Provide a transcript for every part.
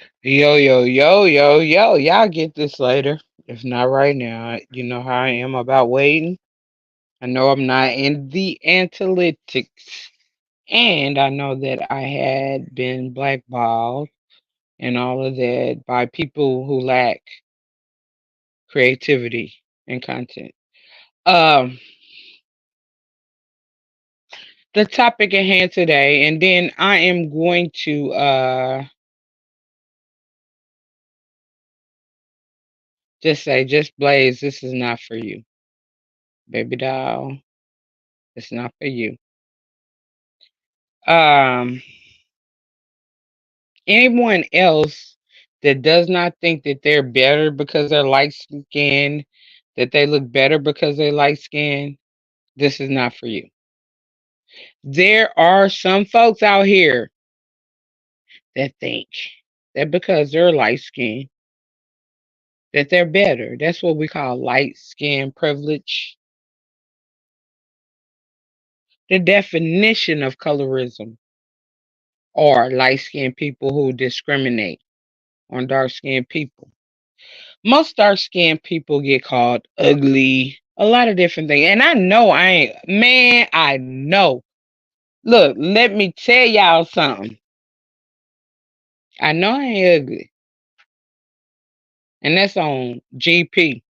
Yo, yo, yo, yo, yo. Y'all get this later. If not right now, you know how I am about waiting. I know I'm not in the analytics. And I know that I had been blackballed and all of that by people who lack creativity and content. Um, the topic at hand today, and then I am going to just say, just Blaze, this is not for you. Baby doll, it's not for you. Um Anyone else that does not think that they're better because they're light skinned, that they look better because they're light skinned, this is not for you. There are some folks out here that think that because they're light skinned, that they're better. That's what we call light skin privilege. The definition of colorism are light skinned people who discriminate on dark skinned people. Most dark skinned people get called ugly, a lot of different things. And I know I ain't, man, I know. Look, let me tell y'all something. I know I ain't ugly. And that's on GP.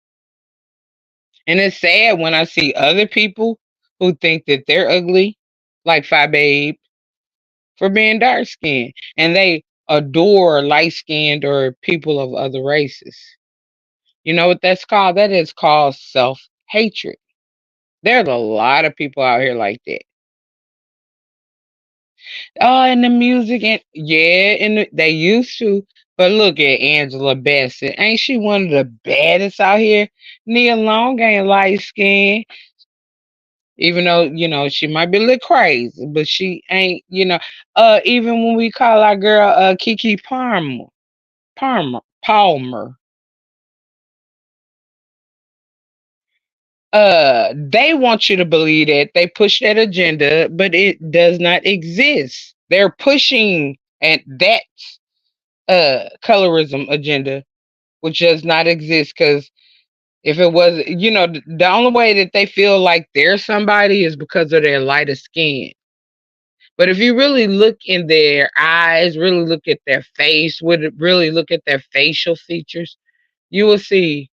And it's sad when I see other people who think that they're ugly, like Fi Babe, for being dark skinned. And they adore light skinned or people of other races. You know what that's called? That is called self hatred. There's a lot of people out here like that. Oh, and the music, and yeah, they used to. But look at Angela Bassett. Ain't she one of the baddest out here? Nia Long ain't light skinned, even though, she might be a little crazy, but she ain't, even when we call our girl Kiki Palmer, they want you to believe that they push that agenda, but it does not exist. They're pushing at that colorism agenda, which does not exist. Because if it was, the only way that they feel like they're somebody is because of their lighter skin. But if you really look in their eyes, really look at their face, would really look at their facial features, you will see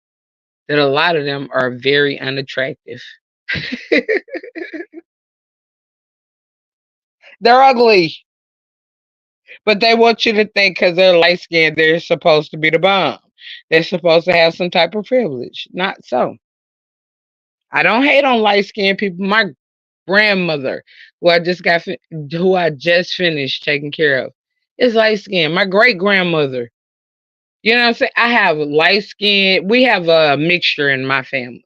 that a lot of them are very unattractive. They're ugly, but they want you to think because they're light skinned, they're supposed to be the bomb. They're supposed to have some type of privilege. Not so. I don't hate on light skinned people. My grandmother, who I just finished taking care of, is light skinned. My great grandmother, you know what I'm saying? I have light skin. We have a mixture in my family.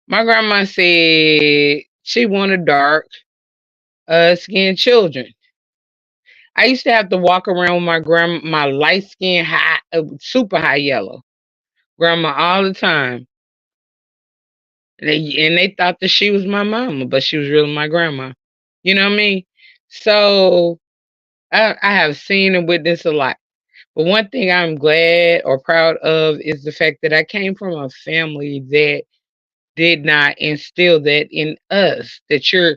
My grandma said she wanted dark skinned children. I used to have to walk around with my light skin super high yellow grandma all the time. And they thought that she was my mama, but she was really my grandma. You know what I mean? So I have seen and witnessed a lot. But one thing I'm glad or proud of is the fact that I came from a family that did not instill that in us. That you're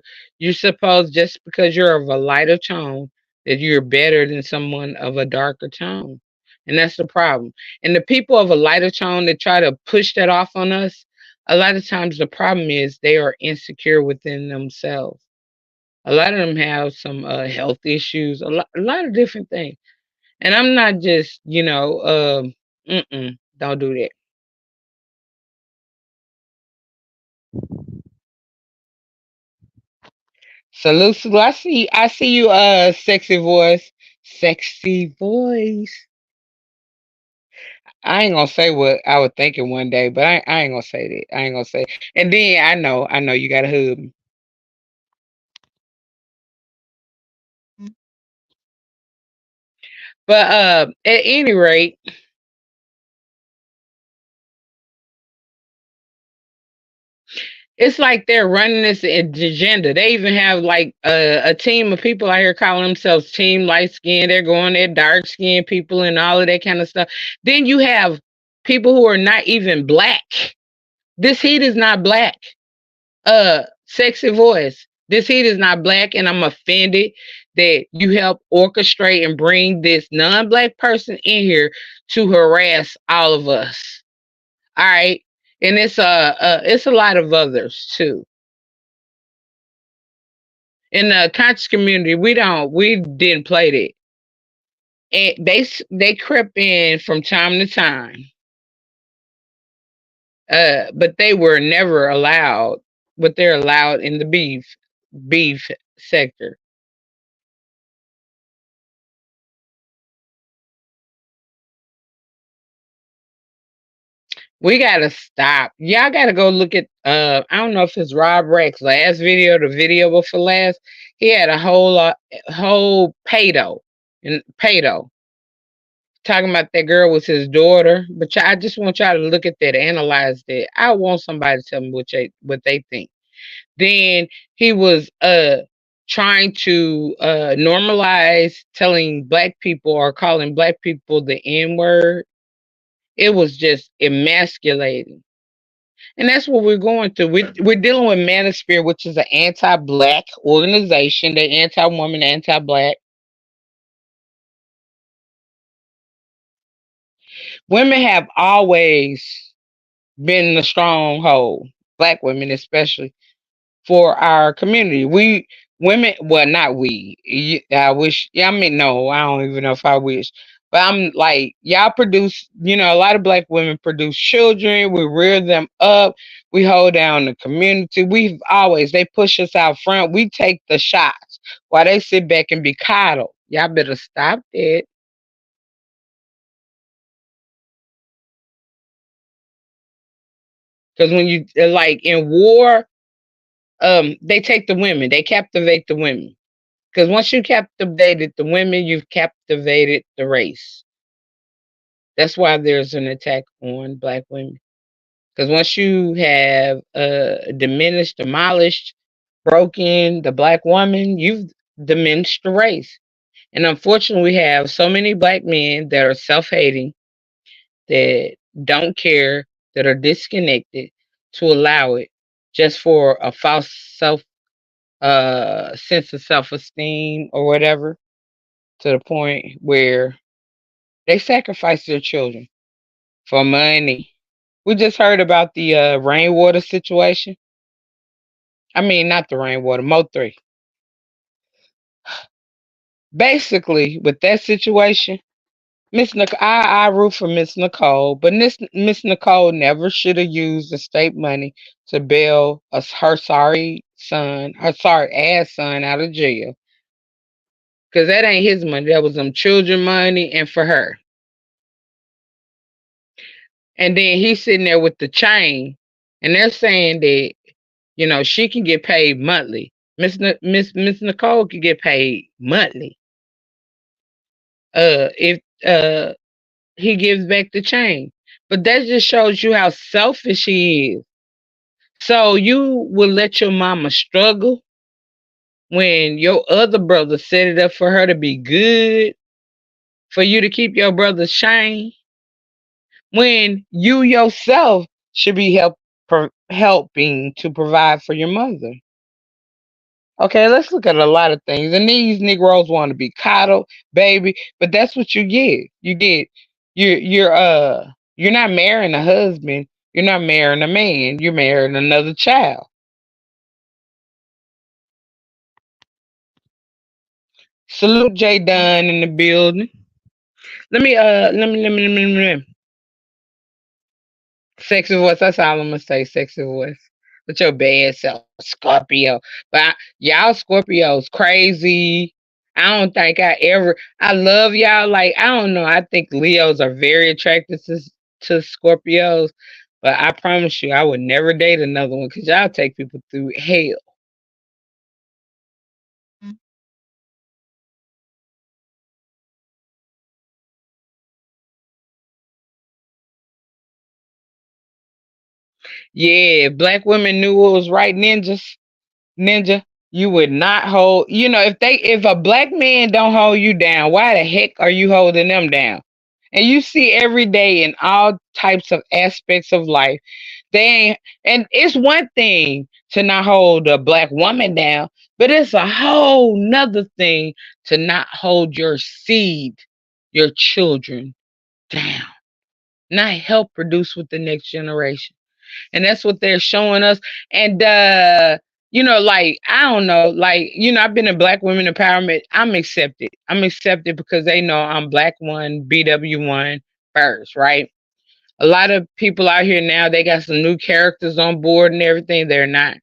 supposed, just because you're of a lighter tone, that you're better than someone of a darker tone. And that's the problem. And the people of a lighter tone that try to push that off on us, a lot of times the problem is they are insecure within themselves. A lot of them have some health issues, a lot of different things. And I'm not just, don't do that. Salute, salute. I see you, sexy voice. Sexy voice. I ain't gonna say what I was thinking one day, but I ain't gonna say that. I ain't gonna say. And then I know you gotta hug me. But at any rate, It's like they're running this agenda. They even have like a team of people out here calling themselves Team Light Skin. They're going there, dark skinned people and all of that kind of stuff. Then you have people who are not even black. This heat is not black. Sexy voice. This heat is not black, and I'm offended that you help orchestrate and bring this non-black person in here to harass all of us. All right, and it's a lot of others too. In the conscious community, we didn't play that, and they crept in from time to time, but they were never allowed. But they're allowed in the beef sector. We gotta stop. Y'all gotta go look at I don't know if it's Rob Rex last video, the video before last. He had a whole pedo and pedo talking about that girl was his daughter. But I just want y'all to look at that, analyze that. I want somebody to tell me what they think. Then he was trying to normalize telling black people or calling black people the N word. It was just emasculating. And that's what we're going through. We're dealing with Manosphere, which is an anti-black organization. They're anti-woman, anti-black. Women have always been the stronghold, black women especially, for our community. We women, well, not we. I wish. Yeah, I mean, no, I don't even know if I wish. But I'm like, y'all produce. A lot of black women produce children. We rear them up. We hold down the community. We've always they push us out front. We take the shots while they sit back and be coddled. Y'all better stop that. Because when you like in war, they take the women. They captivate the women. Because once you captivated the women, you've captivated the race. That's why there's an attack on black women. Because once you have diminished, demolished, broken the black woman, you've diminished the race. And unfortunately, we have so many black men that are self hating, that don't care, that are disconnected to allow it just for a false sense of self esteem or whatever, to the point where they sacrifice their children for money. We just heard about the rainwater situation. I mean, not the rainwater, Mo 3. Basically, with that situation, I root for Miss Nicole, but Miss Nicole never should have used the state money to bail her sorry ass son out of jail. Cause that ain't his money. That was them children money and for her. And then he's sitting there with the chain, and they're saying that she can get paid monthly. Miss Nicole can get paid monthly. If he gives back the chain, but that just shows you how selfish he is. So you will let your mama struggle when your other brother set it up for her to be good, for you to keep your brother's chain, when you yourself should be helping to provide for your mother. Okay, let's look at a lot of things. And these Negroes want to be coddled, baby, but that's what you get. You're not marrying a husband, you're not marrying a man, you're marrying another child. Salute Jay Dunn in the building. Let me sexy voice, that's all I'm gonna say, sexy voice. With your bad self, Scorpio. But y'all Scorpios crazy. I don't think I love y'all. Like, I don't know. I think Leos are very attracted to Scorpios. But I promise you, I would never date another one because y'all take people through hell. Yeah, if black women knew what was right, ninja, you would not hold. If a black man don't hold you down, why the heck are you holding them down? And you see every day in all types of aspects of life, they ain't. And it's one thing to not hold a black woman down, but it's a whole nother thing to not hold your seed, your children down, not help produce with the next generation. And that's what they're showing us. And like, I don't know, like, I've been in black women empowerment. I'm accepted because they know I'm black one, BW1 first, right? A lot of people out here now, they got some new characters on board and everything. They're not.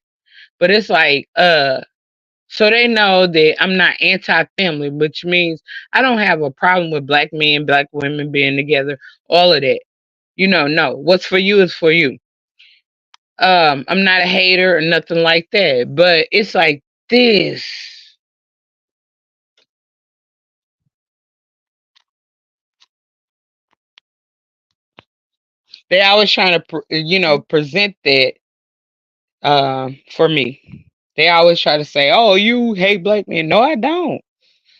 But it's like, so they know that I'm not anti-family, which means I don't have a problem with black men, black women being together, all of that. No. What's for you is for you. I'm not a hater or nothing like that, but it's like this. They always trying to, present that for me. They always try to say, "Oh, you hate black men." No, I don't.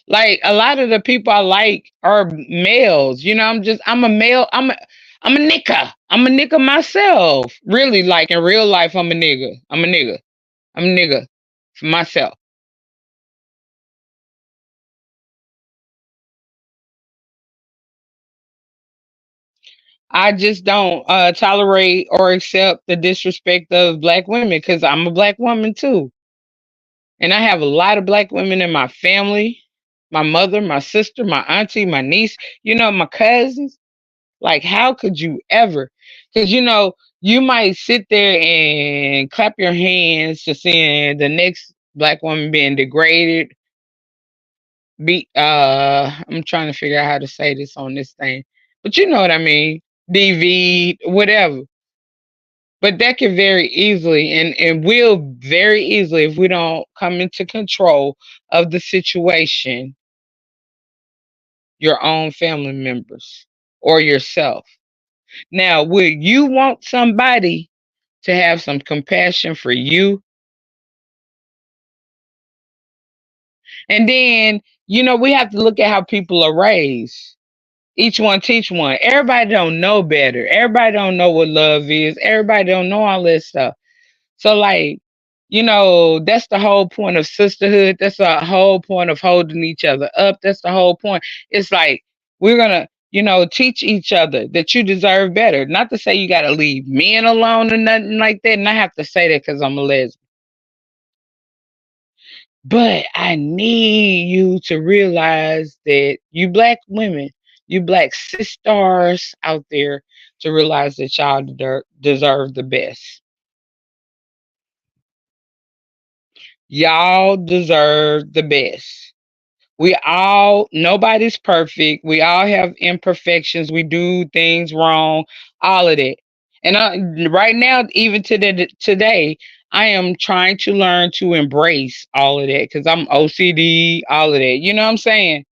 Like a lot of the people I like are males. I'm a male. I'm a nigga. I'm a nigga myself. Really, like in real life, I'm a nigga. I'm a nigga. I'm a nigga for myself. I just don't tolerate or accept the disrespect of black women because I'm a black woman too. And I have a lot of black women in my family, my mother, my sister, my auntie, my niece, my cousins. Like, how could you ever? Because, you might sit there and clap your hands to seeing the next black woman being degraded. I'm trying to figure out how to say this on this thing, but you know what I mean. DV, whatever. But that can very easily and will very easily, if we don't come into control of the situation, your own family members or yourself. Now, would you want somebody to have some compassion for you? And then, we have to look at how people are raised. Each one teach one. Everybody don't know better. Everybody don't know what love is. Everybody don't know all this stuff. So, like, that's the whole point of sisterhood. That's the whole point of holding each other up. That's the whole point. It's like we're gonna, teach each other that you deserve better. Not to say you gotta leave men alone or nothing like that. And I have to say that because I'm a lesbian. But I need you to realize that you black women, you black sisters out there, to realize that y'all deserve the best. Y'all deserve the best. Nobody's perfect. We all have imperfections. We do things wrong, all of that. And right now, even today, I am trying to learn to embrace all of that because I'm OCD, all of that. You know what I'm saying?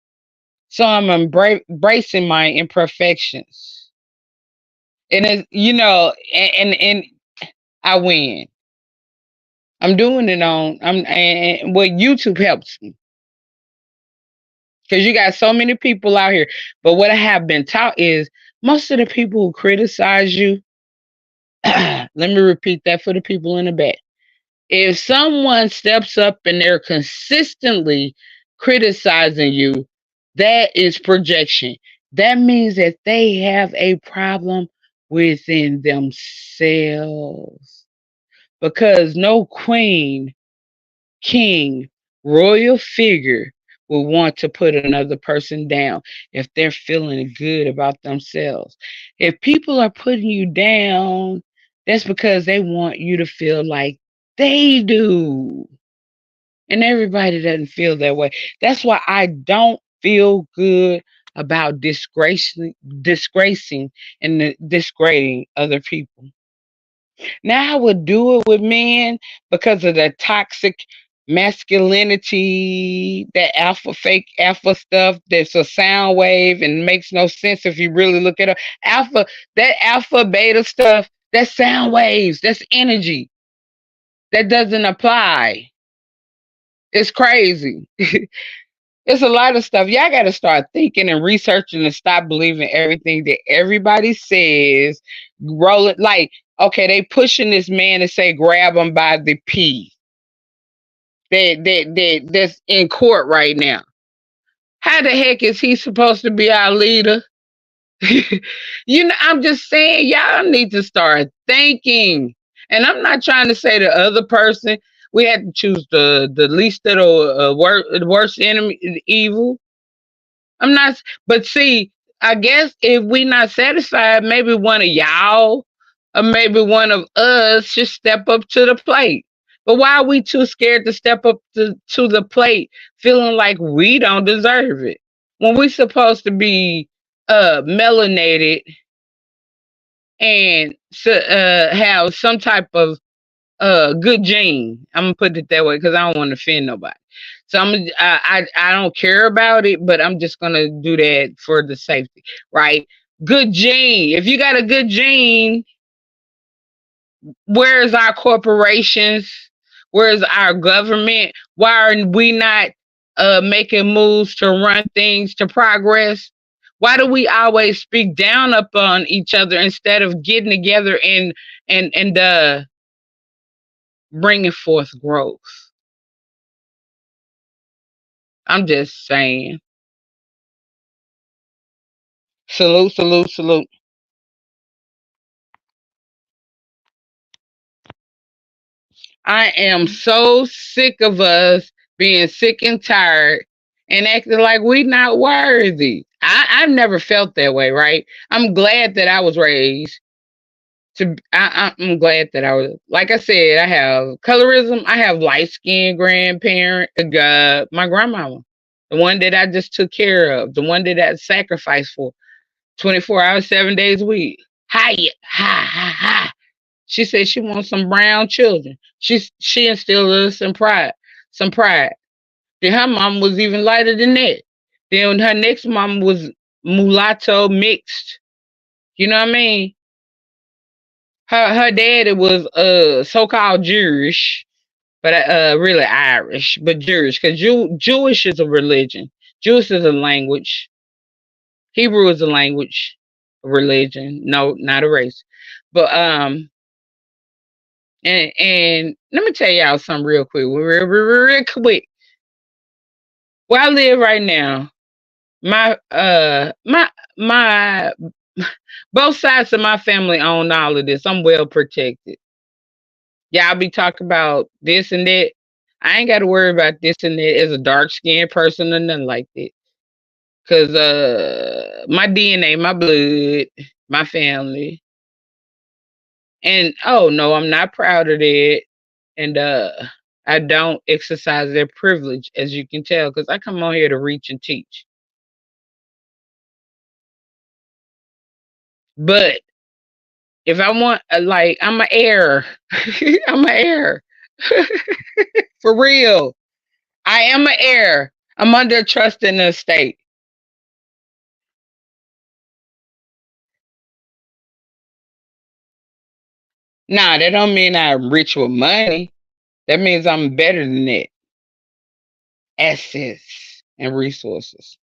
So I'm embracing my imperfections. And it's, and I win. I'm doing it on, and what YouTube helps me because you got so many people out here. But what I have been taught is most of the people who criticize you, let me repeat that for the people in the back. If someone steps up and they're consistently criticizing you, that is projection. That means that they have a problem within themselves because no queen, king, royal figure will want to put another person down if they're feeling good about themselves. If people are putting you down, that's because they want you to feel like they do. And everybody doesn't feel that way. That's why I don't feel good about disgracing and disgrading other people. Now I would do it with men because of the toxic masculinity, that fake alpha stuff that's a sound wave and makes no sense if you really look at it. Alpha, that alpha beta stuff, That's sound waves. That's energy. That doesn't apply. It's crazy. It's a lot of stuff. Y'all got to start thinking and researching and stop believing everything that everybody says. Roll it like, okay, they pushing this man to say grab him by the P. That's in court right now. How the heck is he supposed to be our leader? I'm just saying, y'all need to start thinking. And I'm not trying to say the other person. We had to choose the least of the worst enemy, evil. I'm not, but see, I guess if we not satisfied, maybe one of y'all or maybe one of us should step up to the plate. But why are we too scared to step up to the plate, feeling like we don't deserve it when we supposed to be melanated and have some type of good gene. I'm gonna put it that way because I don't want to offend nobody. So I don't care about it, but I'm just gonna do that for the safety, right? Good gene. If you got a good gene, where's our corporations? Where's our government? Why are we not making moves to run things to progress? Why do we always speak down upon each other instead of getting together and bringing forth growth? I'm just saying. Salute, salute, salute. I am so sick of us being sick and tired and acting like we not worthy. I've never felt that way, right? I'm glad that I was raised I'm glad that I was, like I said, I have colorism. I have light skinned grandparent, my grandmama, the one that I just took care of, the one that I sacrificed for 24 hours, 7 days a week. Hi, ha, ha, ha. She said she wants some brown children. She instilled us some pride, some pride. Then her mom was even lighter than that. Then her next mom was mulatto mixed. You know what I mean? Her daddy was so called Jewish, but really Irish, but Jewish because Jewish is a religion. Jewish is a language. Hebrew is a language, a religion. No, not a race. But and let me tell y'all something real quick, real quick. Where I live right now, my my both sides of my family own all of this. I'm well protected. Y'all be talking about this and that. I ain't got to worry about this and that as a dark skinned person or nothing like that. Cause my DNA, my blood, my family, and oh no, I'm not proud of that. And I don't exercise their privilege, as you can tell, because I come on here to reach and teach. But if I want, like, I'm an heir. I'm an heir. For real. I am an heir. I'm under trust in the estate. Nah, that don't mean I'm rich with money. That means I'm better than that. Assets and resources.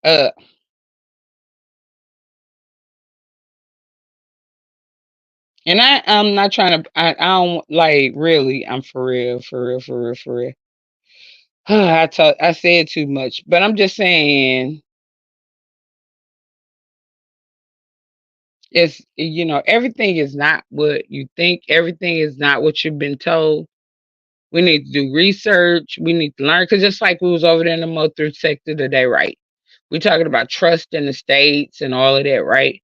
Uh, and I'm not trying to. I don't like really. I'm for real, for real, for real, for real. I said too much, but I'm just saying everything is not what you think. Everything is not what you've been told. We need to do research. We need to learn because just like we was over there in the motor sector today, right? We talking about trust in the states and all of that, right?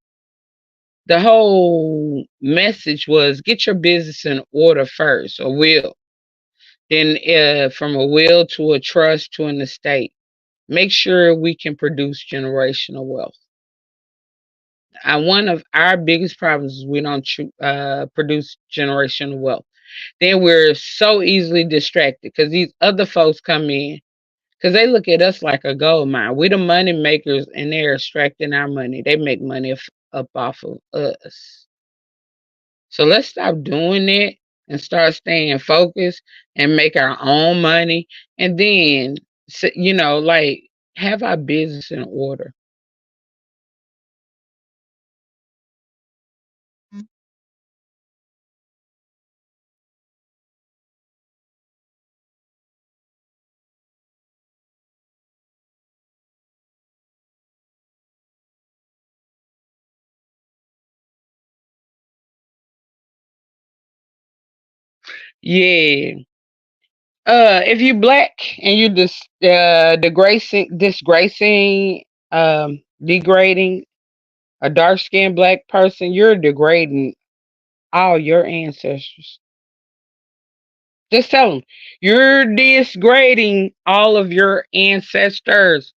The whole message was get your business in order first, a will. Then from a will to a trust to an estate. Make sure we can produce generational wealth. One of our biggest problems is we don't produce generational wealth. Then we're so easily distracted because these other folks come in because they look at us like a gold mine. We the money makers and they're extracting our money. They make money up off of us. So let's stop doing it and start staying focused and make our own money, and then, like, have our business in order. Yeah. If you black and you degrading a dark skinned black person, you're degrading all your ancestors. Just tell them you're degrading all of your ancestors.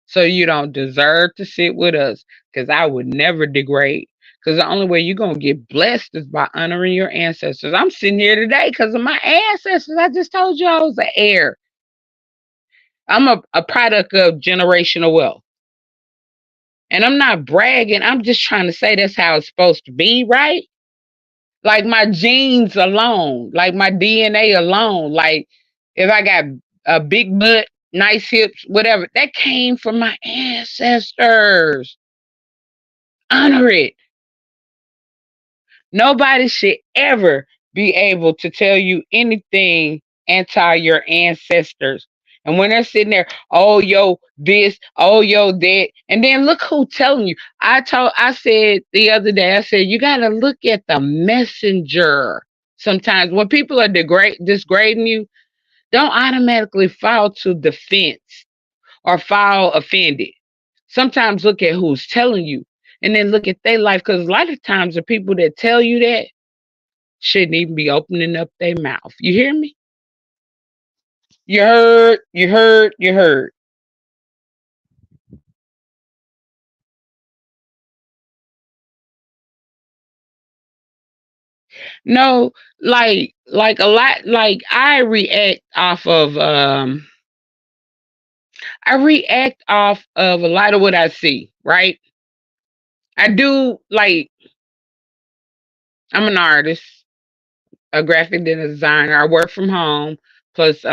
So you don't deserve to sit with us, because I would never degrade. Because the only way you're going to get blessed is by honoring your ancestors. I'm sitting here today because of my ancestors. I just told you I was an heir. I'm a product of generational wealth. And I'm not bragging. I'm just trying to say that's how it's supposed to be, right? Like my genes alone, like my DNA alone, like if I got a big butt, nice hips, whatever, that came from my ancestors. Honor it. Nobody should ever be able to tell you anything anti your ancestors. And when they're sitting there, oh yo, this, oh yo, that, and then look who telling you. I said the other day, I said, you gotta look at the messenger. Sometimes when people are disgrading you, don't automatically file to defense or file offended. Sometimes look at who's telling you, and then look at their life, because a lot of times the people that tell you that shouldn't even be opening up their mouth. You hear me? You heard, you heard, you heard. No, like a lot, like I react off of a lot of what I see, right? I do, like, I'm an artist, a graphic designer. I work from home. Plus,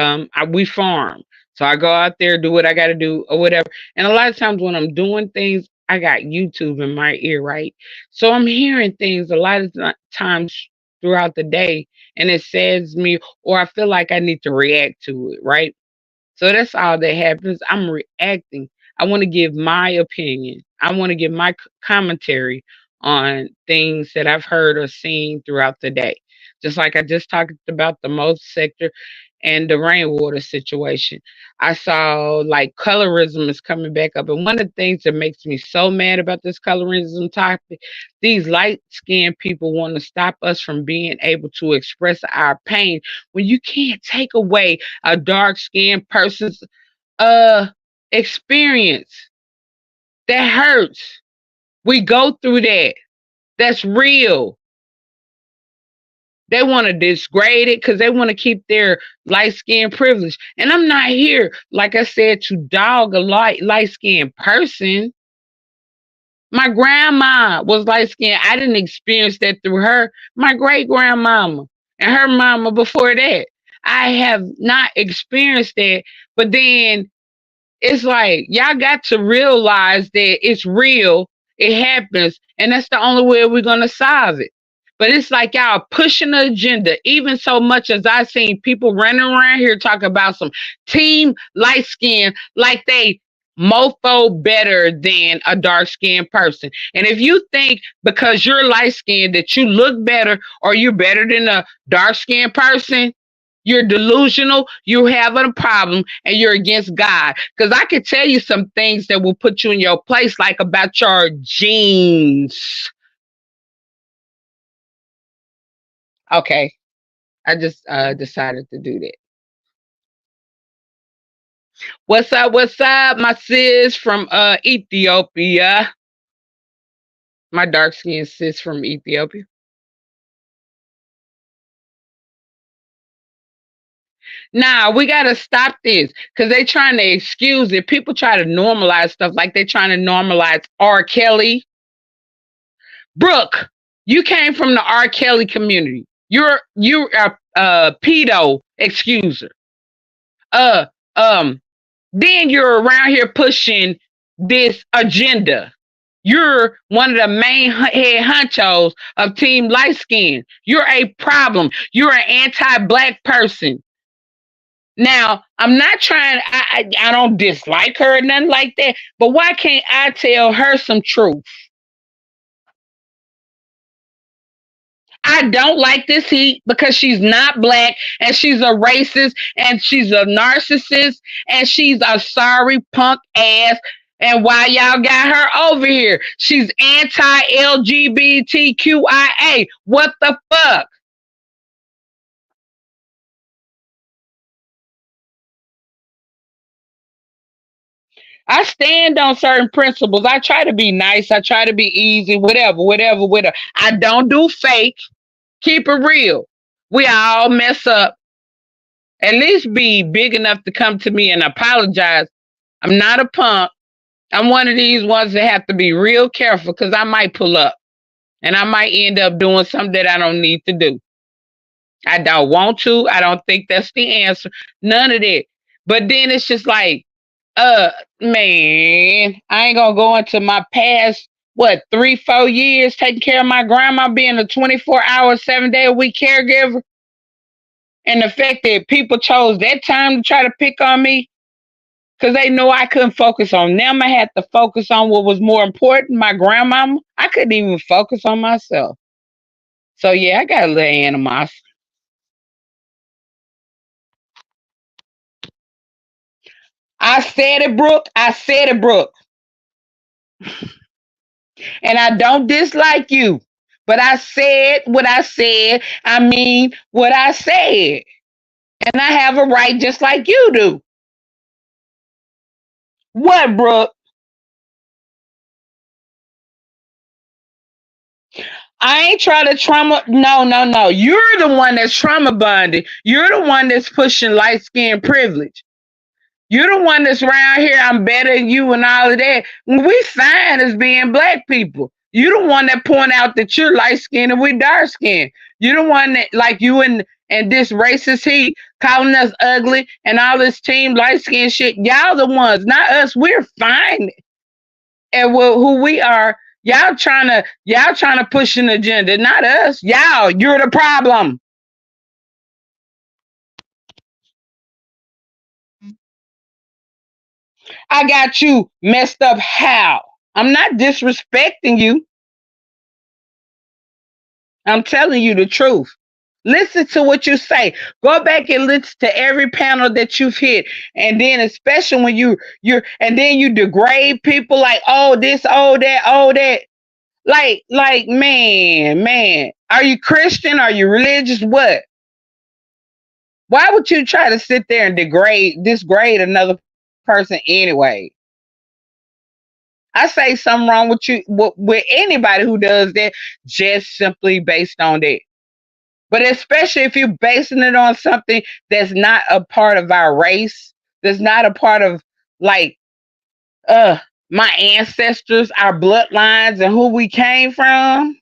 we farm, so I go out there, do what I got to do, or whatever. And a lot of times when I'm doing things, I got YouTube in my ear, right? So I'm hearing things a lot of times throughout the day, and it says me, or I feel like I need to react to it, right? So that's all that happens. I'm reacting. I want to give my opinion. I want to give my commentary on things that I've heard or seen throughout the day. Just like I just talked about the most sector and the rainwater situation. I saw like colorism is coming back up. And one of the things that makes me so mad about this colorism topic, these light skinned people want to stop us from being able to express our pain when you can't take away a dark skinned person's uh experience. That hurts. We go through that. That's real. They want to degrade it because they want to keep their light skin privilege. And I'm not here, like I said, to dog a light skinned person. My grandma was light skinned. I didn't experience that through her. My great grandmama and her mama before that. I have not experienced that. But then it's like y'all got to realize that it's real, it happens, and that's the only way we're gonna solve it. But it's like y'all pushing the agenda, even so much as I seen people running around here talking about some team light skin like they mofo better than a dark skinned person. And if you think because you're light skinned that you look better or you're better than a dark skinned person, you're delusional, you having a problem, and you're against God. Because I could tell you some things that will put you in your place, like about your genes. Okay, I just decided to do that. What's up? What's up, my sis from Ethiopia? My dark skinned sis from Ethiopia. Nah, we gotta stop this because they trying to excuse it. People try to normalize stuff like they trying to normalize R. Kelly. Brooke, you came from the R. Kelly community. You're a pedo excuser. Uh um then you're around here pushing this agenda. You're one of the main head honchos of Team Light Skin. You're a problem. You're an anti-black person. Now, I'm not trying. I don't dislike her or nothing like that. But why can't I tell her some truth? I don't like this heat because she's not black and she's a racist and she's a narcissist and she's a sorry punk ass. And why y'all got her over here? She's anti LGBTQIA. What the fuck? I stand on certain principles. I try to be nice. I try to be easy, whatever, whatever, whatever. I don't do fake. Keep it real. We all mess up. At least be big enough to come to me and apologize. I'm not a punk. I'm one of these ones that have to be real careful because I might pull up and I might end up doing something that I don't need to do. I don't want to. I don't think that's the answer. None of that. But then it's just like, uh, man, I ain't gonna go into my past, what, 3, 4 years taking care of my grandma, being a 24-hour, 7-day-a-week caregiver. And the fact that people chose that time to try to pick on me because they know I couldn't focus on them. I had to focus on what was more important, my grandmama. I couldn't even focus on myself. So yeah, I got a little animosity. I said it, Brooke. I said it, Brooke. And I don't dislike you. But I said what I said. I mean what I said. And I have a right just like you do. What, Brooke? I ain't trying to trauma. No, no, no. You're the one that's trauma bonded. You're the one that's pushing light skin privilege. You're the one that's around here. I'm better than you and all of that. When we fine as being black people. You're the one that point out that you're light skinned and we dark skinned. You're the one that like you and this racist heat calling us ugly and all this team light skin shit. Y'all the ones, not us. We're fine and who we are. Y'all trying to push an agenda, not us. Y'all, you're the problem. I got you messed up how? I'm not disrespecting you. I'm telling you the truth. Listen to what you say. Go back and listen to every panel that you've hit. And then especially when you're and then you degrade people like, oh, this, oh that, oh that. Like, man. Are you Christian? Are you religious? What? Why would you try to sit there and disgrade another person anyway? I say something wrong with you with anybody who does that just simply based on that. But especially if you're basing it on something that's not a part of our race, that's not a part of like uh my ancestors, our bloodlines, and who we came from.